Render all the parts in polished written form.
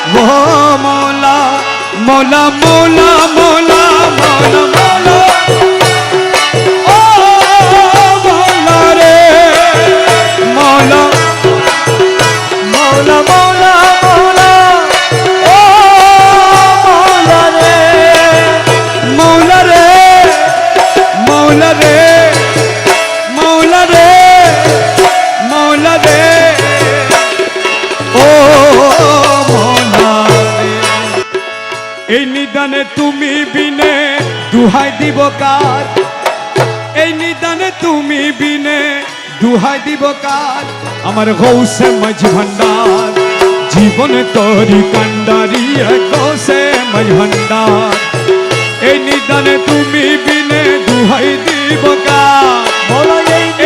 ও মৌলা মৌলা মৌলা মৌলা মৌলা মৌলা ও মৌলা রে মৌলা মৌলা মৌলা মৌলা ও মৌলা রে মৌলা রে মৌলা রে মৌলা রে মৌলা রে ও মৌলা রে। এই নিদানে তুমি বিনে দুহাই দিব কার, এই নিদানে তুমি বিনে দুহাই দিব কার। আমার গৌসে মাঝ ভান্ডার জীবনে তোরি কান্ডারি গৌসে মাঝ ভান্ডার। এই নিদানে তুমি বিনে দুহাই দিব কার,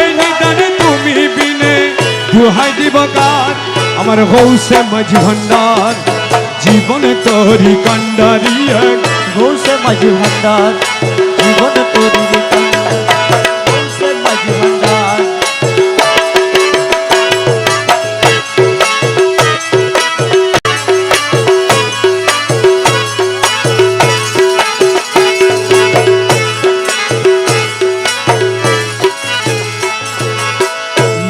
এই নিদানে তুমি বিনে দুহাই দিব কার। আমার গৌসে মাঝ ভান্ডার জীবনে তোরি কান্ডারি গৌসে মাঝ ভান্ডার জীবনে তোরি গৌসে মাঝ ভান্ডার।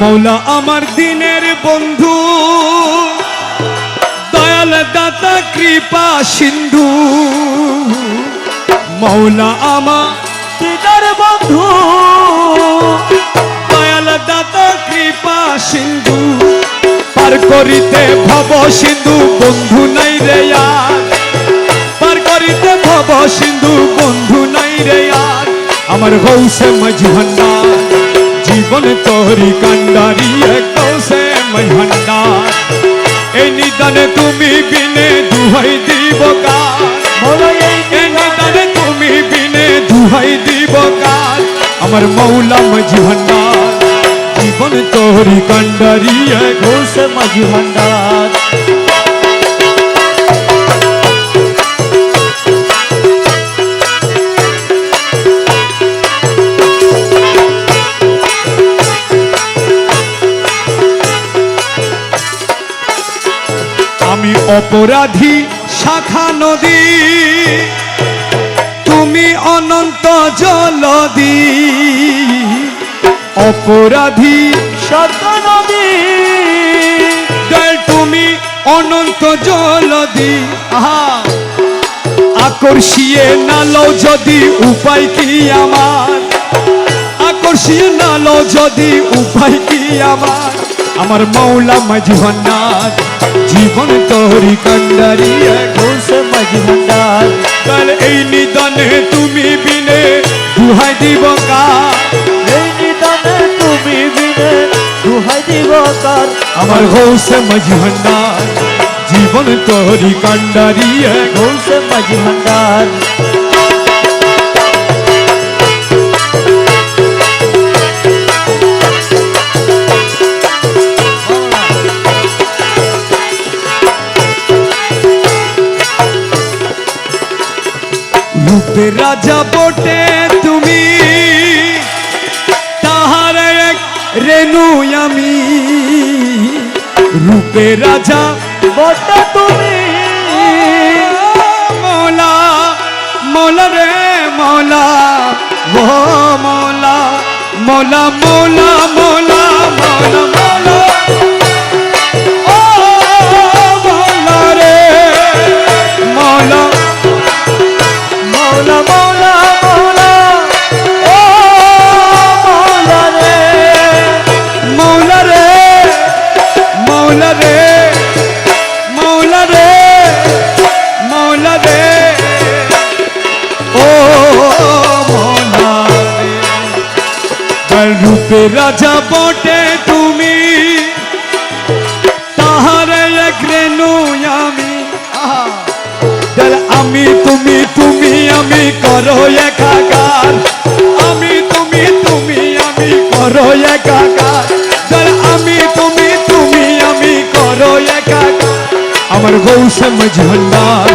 মৌলা আমার দিনের বন্ধু দয়াল দাতা কৃপা সিন্ধু। মৌলা আমার দিদার বন্ধু দয়াল দাতা কৃপা সিন্ধু। পার করিতে ভব সিন্ধু বন্ধু নাই রে আর, পার করিতে ভব সিন্ধু বন্ধু নাই রে আর। আমার গৌসে মাঝ ভান্ডার জীবনে তোরি কান্ডারি গৌসে মাঝ ভান্ডার। এই নিদানে তুমি বিনে দুহাই দিব কার, এই নিদানে তুমি বিনে দুহাই দিব কার। আমার মৌলা মাঝ ভান্ডার জীবনে তোরি কান্ডারি গৌসে মাঝ ভান্ডার। আমি অপরাধী শাখা নদী, তুমি অনন্ত জলদি। অপরাধী শাখা নদী তুমি অনন্ত জলদি। আহা আকর্ষিয়ে নালো যদি উপায় কি আমার, আকর্ষিয়ে নালো যদি উপায় কি আমার। আমার মৌলা মাঝ ভান্ডার জীবন তোরি কান্ডারি গৌসে মাঝ ভান্ডার। কাল এই নিদানে তুমি বিনে দুহাই দিব কার, এই নিদানে তুমি বিনে দুহাই দিব কার। আমার গৌসে মাঝ ভান্ডার জীবন তোরি কান্ডারি গৌসে মাঝ ভান্ডার। রূপের রাজা বটে তুমি, তাহার এক রেণু আমি। রূপের রাজা বটে তুমি মৌলা মৌলা রে মৌলা ও মৌলা মৌলা মৌলা মৌলা মৌলা মৌলা ও মৌলা রে মৌলা মৌলা মৌলা মৌলা ও মৌলা রে মৌলা রে মৌলা রে মৌলা রে মৌলা রে ও মৌলা রে। রূপে রাজা বটে তুমি, তাহার এক রেণু আমি। আমি তুমি তুমি আমি করো একাকার, আমি তুমি তুমি আমি করো একাকার। আমি তুমি তুমি আমি করো একাকার। আমার গৌসে মাঝ ভান্ডার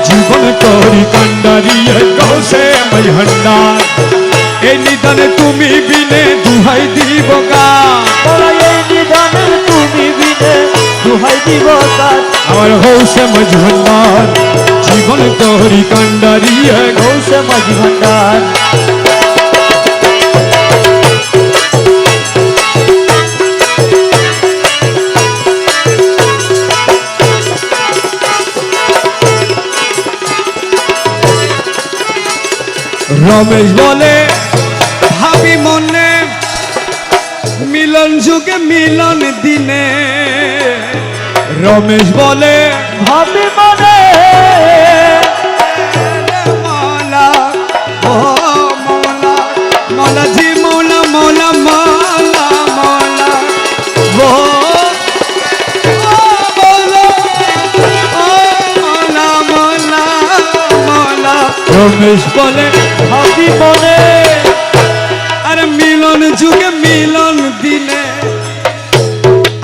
জীবন তোরি কান্ডারি গৌসে মাঝ ভান্ডার। এই নিদানে তুমি বিনে দুহাই দিব কার, এই নিদানে তুমি বিনে দুহাই দিব কার আমার হৌসে মজভান্ডার জীবন তোহরি কান্ডারি গৌসে মাঝি ভান্ডার রমেশ বলে ভাবি মনে মিলন যুগে মিলন দিনে রমেশ বলে ভাবি মনে মৌলা ও মৌলা মৌলা জি মৌলা মৌলা মৌলা মৌলা ও মৌলা ও মৌলা মৌলা মৌলা রমেশ বলে ভাবি মনে আরে মিলন যুগে মিলন দিনে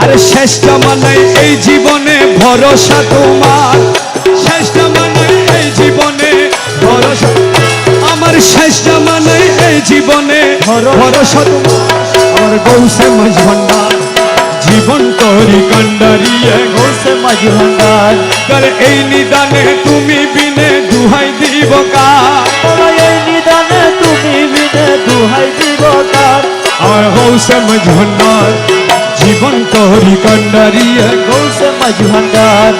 আরে শ্রেষ্ঠ মানে এই জীবনে ভরসা তোমার শ্রেষ্ঠ মানে এই জীবনে ভরসা আমার শ্রেষ্ঠ মানে এই জীবনে ভরসা তোমার আমার গৌসে মাঝ ভান্ডার জীবন তোরি কান্ডারিয়ে গৌসে মাঝি ভান্ডার করে এই নিদানে তুমি বিনে দুহাই দিব কার এই নিদানে তুমি বিনে দুহাই দিব কার আমার গৌসে মাঝ ভান্ডার জীবন তোরি কান্ডারিয়ে গৌসে মাঝি ভান্ডার